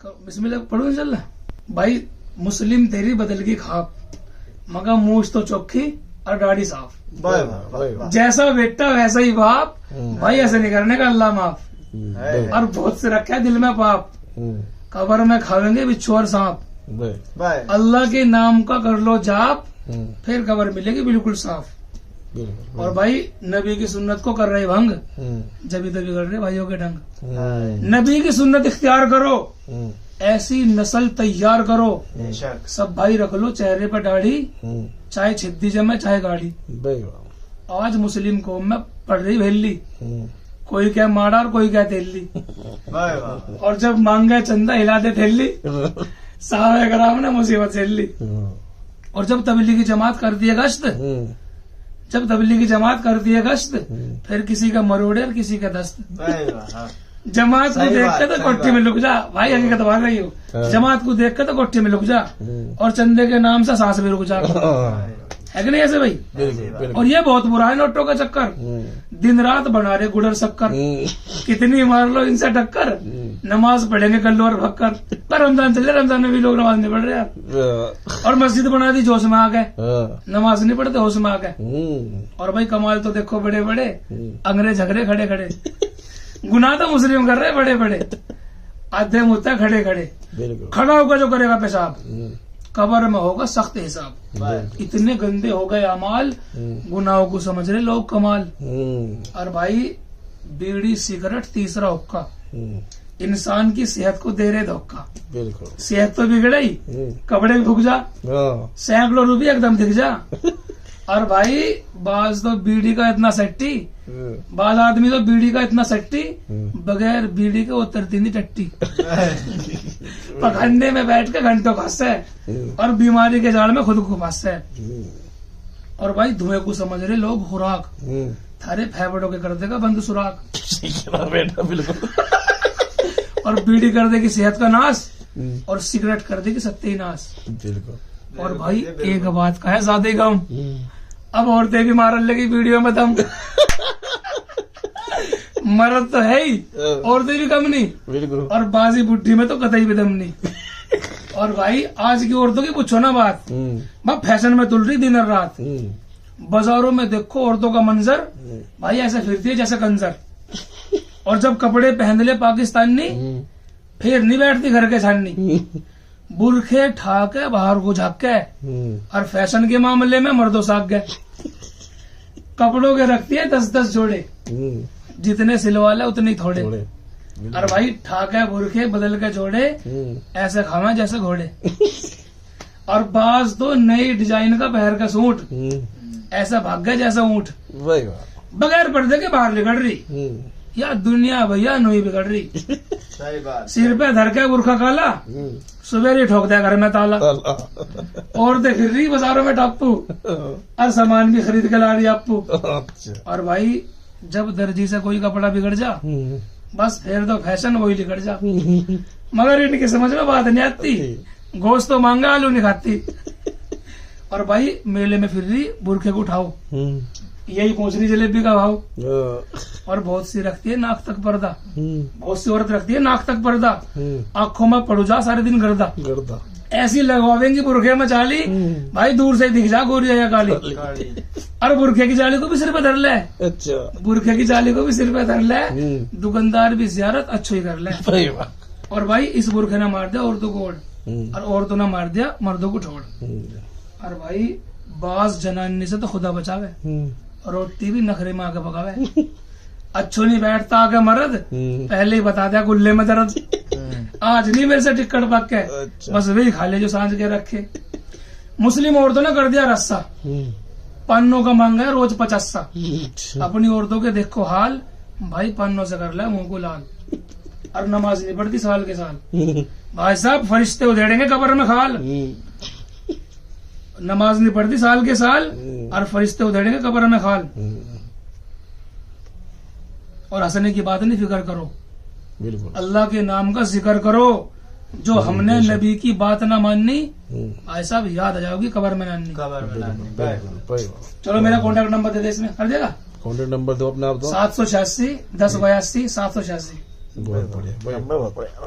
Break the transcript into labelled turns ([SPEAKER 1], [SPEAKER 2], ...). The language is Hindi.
[SPEAKER 1] बिस्मिल्लाह पढ़ो इंशाल्लाह। भाई मुस्लिम तेरी बदल की खाप, मगर मूछ तो चौखी और दाढ़ी साफ। जैसा बेटा वैसा ही बाप, भाई ऐसे नहीं करने का अल्लाह माफ। और बहुत से रखा है दिल में पाप, कब्र में खाएंगे बिच्छू और सांप। अल्लाह के नाम का कर लो जाप, फिर कब्र मिलेगी बिल्कुल साफ। और भाई नबी की सुन्नत को कर रहे भंग, जब इधर बिगड़ रहे भाइयों के ढंग। नबी की सुन्नत इख्तियार करो, ऐसी नस्ल तैयार करो। सब भाई रख लो चेहरे पर दाढ़ी, चाहे छिद्दी जमे चाहे गाड़ी। आज मुस्लिम कौम में पड़ रही भेली, कोई क्या माड़ा और कोई क्या तेली। और जब मांगे चंदा हिला दे थेली, साहब कराम ने मुसीबत झेल ली। और जब तबलीगी जमात कर दिए गश्त, जब तबलीगी जमात कर दिए गश्त, फिर किसी का मरोड़े और किसी का दस्त। जमात को देख के तो कोठी में लुक जा, भाई हकीकत बात रही हो। जमात को देख के तो कोठी में लुक जा, और चंदे के नाम से सांस भी रुक जा, है कि नहीं ऐसे भाई। और ये बहुत बुरा है नोटों का चक्कर, दिन रात बना रहे गुड़र शक्कर। कितनी मार लो इनसे टक्कर, नमाज पढ़ेंगे कल्लू और भक्कर। पर रमजान चल रहा, रमजान में भी लोग नमाज नहीं पढ़ रहे यार। और मस्जिद बना दी जोश में आ गए, नमाज नहीं पढ़ते होश में आ गए। और भाई कमाल तो देखो बड़े बड़े, अंग्रेज झगड़े खड़े खड़े। गुनाह तो मुस्लिम कर रहे बड़े बड़े, आधे मुद्दे खड़े खड़े। खड़ा होकर जो करेगा पेशाब, कब्र में होगा सख्त हिसाब। इतने गंदे हो गए अमाल, गुनाहों को समझ रहे लोग कमाल। और भाई बीड़ी सिगरेट तीसरा हुक्का, इंसान की सेहत को दे रहे धोखा। सेहत तो बिगड़े, कपड़े भी भुग जा, सैकड़ों रुपये एकदम दिख जा। और भाई बाज तो बीड़ी का इतना सट्टी, बाज आदमी तो बीड़ी का इतना सट्टी, बगैर बीड़ी के उतरती नहीं टट्टी। पखंडे में बैठ के घंटों फंसता है, और बीमारी के जाल में खुद को फंसता है। और भाई धुएं को समझ रहे लोग खुराक, थारे फेफड़ों के कर देगा बंद सुराख। बेटा बिल्कुल। और बीड़ी कर देगी सेहत का नाश, और सिगरेट कर देगी सत्यानाश। और भाई एक बात का है ज्यादा गम, अब औरतें भी मारने लगी वीडियो में दम। मर्द तो है ही, औरतें भी कम नहीं, और बाजी बुढ़ी में तो कतई भी दम नहीं। और भाई आज की औरतों की पूछो ना बात, मैं फैशन में तुल रही दिन और रात। बाजारों में देखो औरतों का मंजर, भाई ऐसे फिरती है जैसे कंजर। और जब कपड़े पहन ले पाकिस्तानी, फिर नहीं बैठती घर के छाननी। बुरखे ठाके बाहर को झाक के, और फैशन के मामले में मर्दों साग गए। कपड़ों के रखती है 10-10 जोड़े, जितने सिलवाले उतने थोड़े। और भाई ठाके बुरखे बदल के जोड़े, ऐसे खावे जैसे घोड़े। और बाज तो नई डिजाइन का पहर का सूट, ऐसा भाग गए जैसा ऊंट। बगैर पर्दे के बाहर निकल रही, या दुनिया भैया नहीं बिगड़ रही। सही बात। सिर पे धर के बुरखा काला, सुबह ठोक दिया घर में ताला। औरतें फिर रही बाजारों में टापू, और सामान भी खरीद के ला रही आपू। और भाई जब दर्जी से कोई कपड़ा बिगड़ जा, बस फिर तो फैशन वही बिगड़ जा। मगर इनकी समझ में बात नहीं आती, गोश्त तो मांगा आलू नहीं खाती। और भाई मेले में फिर रही बुरखे को उठाओ, यही पहुंच रही जलेबी का भाव। और बहुत सी रखती है नाक तक पर्दा, बहुत सी औरत रखती है नाक तक पर्दा। आंखों में पड़ू जा सारे दिन गर्दा, ऐसी लगवावेंगी बुरखे में जाली, भाई दूर से दिख जा गोरी या काली। और बुरखे की जाली को भी सिर पे धर ले, अच्छा बुरखे की जाली को भी सिर पे धर ले, दुकानदार भी जियारत अच्छो ही कर ले। और भाई इस बुरखे ने मार दिया औरतों को ओढ़, और औरतों ने मार दिया मर्दों को ठोड़। और भाई बाज जनानी से तो खुदा बचावे, रोटी भी नखरे में आगे पकावे। अच्छो नहीं बैठता आगे मर्द, पहले ही बता दिया गुल्ले में दर्द। आज नहीं मेरे से टिक्कट पक के, बस वही खा ले जो सांझ के रखे। मुस्लिम औरतों ने कर दिया रस्सा, पन्नों का मांगा है रोज 50। अपनी औरतों के देखो हाल, भाई पन्नों से कर ले मुंह को लाल। और नमाज नहीं पढ़ती साल के साल, भाई साहब फरिश्ते उधेड़ेंगे कब्र में खाल। नमाज नहीं पढ़ती साल के साल, और फरिश्ते उधेड़ेंगे कब्र में खाल। और हंसने की बात नहीं, फिक्र करो, अल्लाह के नाम का जिक्र करो। जो हमने नबी की बात ना माननी, भाई साहब याद आ जाओगी कब्र में नानी। चलो मेरा कॉन्टेक्ट नंबर दे दे, इसमें कर देगा।
[SPEAKER 2] कॉन्टेक्ट नंबर दो अपना आप,
[SPEAKER 1] 786 1082 786।
[SPEAKER 2] बहुत बढ़िया।